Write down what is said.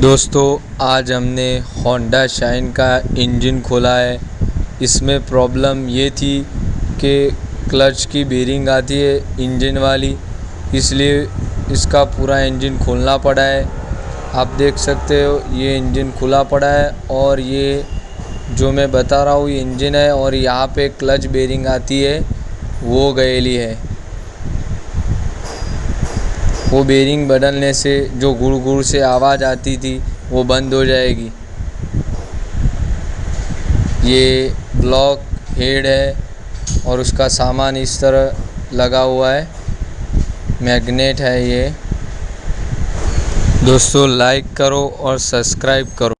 दोस्तों आज हमने होंडा शाइन का इंजन खोला है। इसमें प्रॉब्लम ये थी कि क्लच की बेरिंग आती है इंजन वाली, इसलिए इसका पूरा इंजन खोलना पड़ा है। आप देख सकते हो ये इंजन खुला पड़ा है और ये जो मैं बता रहा हूँ ये इंजन है और यहाँ पे क्लच बेरिंग आती है वो गएली है। वो बेरिंग बदलने से जो गुड़ गुड़ से आवाज़ आती थी वो बंद हो जाएगी। ये ब्लॉक हेड है और उसका सामान इस तरह लगा हुआ है, मैग्नेट है ये। दोस्तों लाइक करो और सब्सक्राइब करो।